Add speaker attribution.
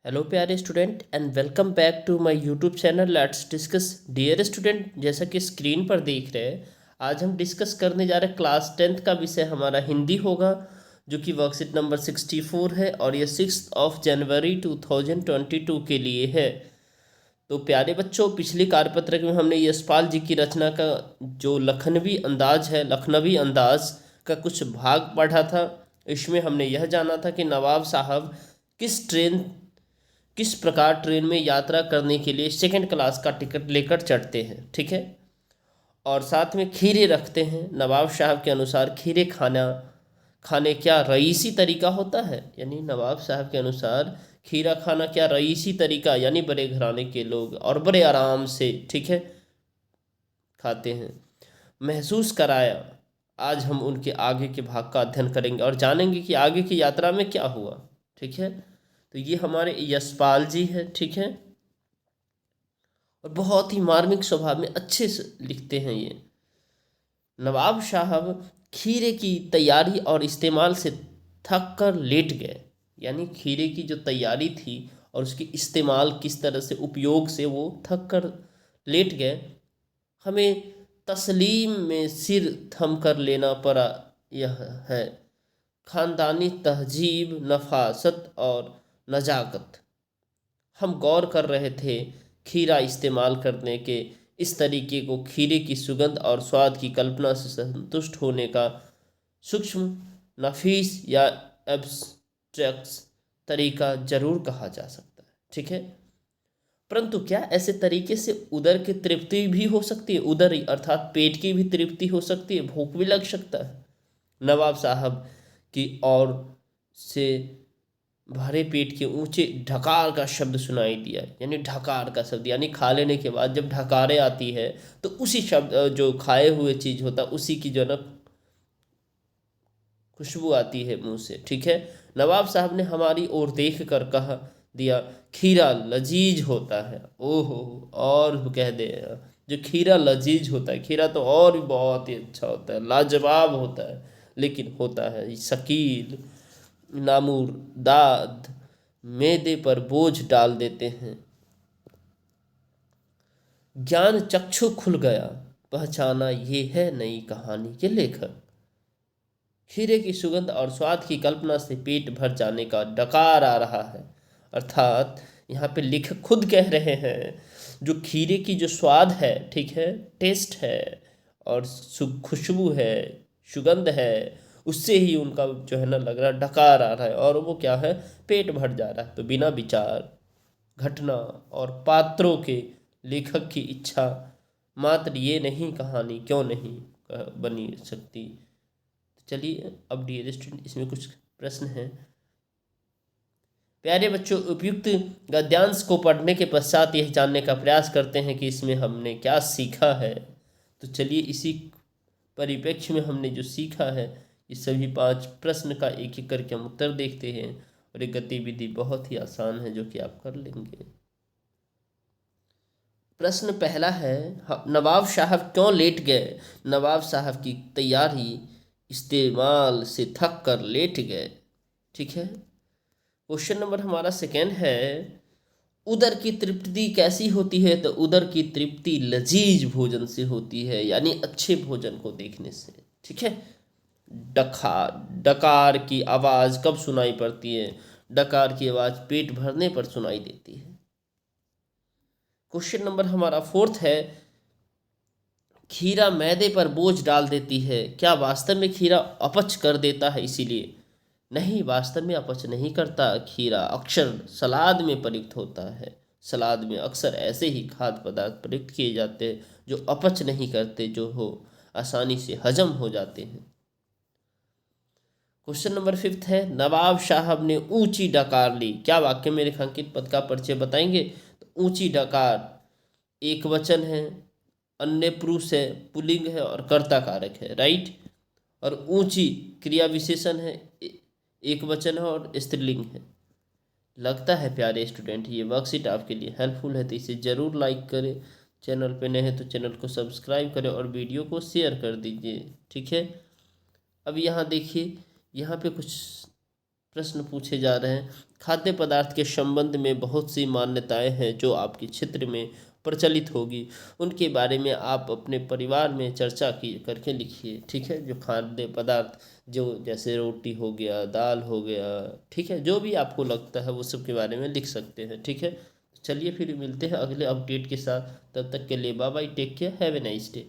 Speaker 1: Hello प्यारे student and welcome back to my YouTube channel let's discuss. Dear student, जैसा कि screen पर देख रहे हैं, आज हम डिस्कस करने जा रहे हैं क्लास 10th का विषय हमारा हिंदी होगा, जो कि वर्कशीट नंबर 64 है और ये 6 जनवरी 2022 के लिए है। तो प्यारे बच्चों, पिछली कार्यपत्रक में हमने यशपाल जी की रचना का जो लखनवी अंदाज का कुछ भाग पढ़ा था। इसमें हमने यह जाना था कि नवाब साहब किस प्रकार ट्रेन में यात्रा करने के लिए सेकंड क्लास का टिकट लेकर चढ़ते हैं, ठीक है। और साथ में खीरे रखते हैं। नवाब साहब के अनुसार खीरे खाने क्या रईसी तरीका होता है, यानी नवाब साहब के अनुसार खीरा खाना क्या रईसी तरीका, यानी बड़े घराने के लोग और बड़े आराम से, ठीक है, खाते हैं। महसूस कराया। आज हम उनके आगे के भाग का अध्ययन करेंगे और जानेंगे कि आगे की यात्रा में क्या हुआ, ठीक है। तो ये हमारे यशपाल जी है, ठीक है, और बहुत ही मार्मिक स्वभाव में अच्छे से लिखते हैं ये। नवाब साहब खीरे की तैयारी और इस्तेमाल से थक कर लेट गए, यानी खीरे की जो तैयारी थी और उसकी इस्तेमाल किस तरह से उपयोग से वो थक कर लेट गए। हमें तस्लीम में सिर थम कर लेना पड़ा। यह है खानदानी तहजीब, नफासत और नजाकत। हम गौर कर रहे थे खीरा इस्तेमाल करने के इस तरीके को खीरे की सुगंध और स्वाद की कल्पना से संतुष्ट होने का सूक्ष्म, नफीस या एब्स्ट्रैक्ट तरीका जरूर कहा जा सकता है, ठीक है। परंतु क्या ऐसे तरीके से उदर की तृप्ति भी हो सकती है? उदर अर्थात पेट की भी तृप्ति हो सकती है, भूख भी लग सकता है। नवाब साहब की ओर से भरे पेट के ऊंचे ढकार का शब्द सुनाई दिया, यानी ढकार का शब्द, यानी खा लेने के बाद जब ढकारे आती है तो उसी शब्द जो खाए हुए चीज होता उसी की जो ना खुशबू आती है मुंह से, ठीक है। नवाब साहब ने हमारी ओर देख कर कह दिया, खीरा लजीज होता है। ओहो, और कह दे, जो खीरा लजीज होता है, खीरा तो और भी बहुत ही अच्छा होता है, लाजवाब होता है, लेकिन होता है शकील, नामुरदाद, मैदे पर बोझ डाल देते हैं। ज्ञान चक्षु खुल गया, पहचाना ये है नई कहानी के लेखक। खीरे की सुगंध और स्वाद की कल्पना से पेट भर जाने का डकार आ रहा है। अर्थात यहाँ पे लेखक खुद कह रहे हैं, जो खीरे की जो स्वाद है, ठीक है, टेस्ट है और खुशबू है, सुगंध है, उससे ही उनका जो है ना लग रहा डकार आ रहा है और वो क्या है, पेट भर जा रहा है। तो बिना विचार, घटना और पात्रों के लेखक की इच्छा मात्र ये नहीं कहानी क्यों नहीं बनी सकती। चलिए अब डियर स्टूडेंट, इसमें कुछ प्रश्न हैं। प्यारे बच्चों, उपयुक्त गद्यांश को पढ़ने के पश्चात यह जानने का प्रयास करते हैं कि इसमें हमने क्या सीखा है। तो चलिए इसी परिप्रेक्ष्य में हमने जो सीखा है, ये सभी 5 प्रश्न का एक एक करके हम उत्तर देखते हैं। और ये गतिविधि बहुत ही आसान है जो कि आप कर लेंगे। प्रश्न पहला है, नवाब साहब क्यों लेट गए? नवाब साहब की तैयारी इस्तेमाल से थक कर लेट गए, ठीक है। क्वेश्चन नंबर हमारा सेकेंड है, उदर की तृप्ति कैसी होती है? तो उदर की तृप्ति लजीज भोजन से होती है, यानी अच्छे भोजन को देखने से, ठीक है। डकार डकार की आवाज कब सुनाई पड़ती है? डकार की आवाज पेट भरने पर सुनाई देती है। क्वेश्चन नंबर हमारा फोर्थ है, खीरा मैदे पर बोझ डाल देती है, क्या वास्तव में खीरा अपच कर देता है इसीलिए? नहीं, वास्तव में अपच नहीं करता। खीरा अक्सर सलाद में प्रयुक्त होता है। सलाद में अक्सर ऐसे ही खाद्य पदार्थ प्रयुक्त किए जाते हैं जो अपच नहीं करते, जो हो आसानी से हजम हो जाते हैं। क्वेश्चन नंबर फिफ्थ है, नवाब साहब ने ऊंची डकार ली, क्या वाक्य में रेखांकित पद का परिचय बताएंगे? तो ऊंची डकार एक वचन है, अन्य पुरुष है, पुल्लिंग है और कर्ता कारक है, राइट। और ऊंची क्रिया विशेषण है, एक वचन है और स्त्रीलिंग है। लगता है प्यारे स्टूडेंट ये वर्कशीट आपके लिए हेल्पफुल है, तो इसे ज़रूर लाइक करें। चैनल पे नए हैं तो चैनल को सब्सक्राइब करें और वीडियो को शेयर कर दीजिए, ठीक है। अब यहाँ देखिए, यहाँ पे कुछ प्रश्न पूछे जा रहे हैं। खाद्य पदार्थ के संबंध में बहुत सी मान्यताएं हैं जो आपके क्षेत्र में प्रचलित होगी, उनके बारे में आप अपने परिवार में चर्चा की करके लिखिए। ठीक है, जो खाद्य पदार्थ जो जैसे रोटी हो गया, दाल हो गया, ठीक है, जो भी आपको लगता है वो सब के बारे में लिख सकते हैं। ठीक है, चलिए फिर मिलते हैं अगले अपडेट के साथ। तब तक के लिए bye bye, take care, have a nice day.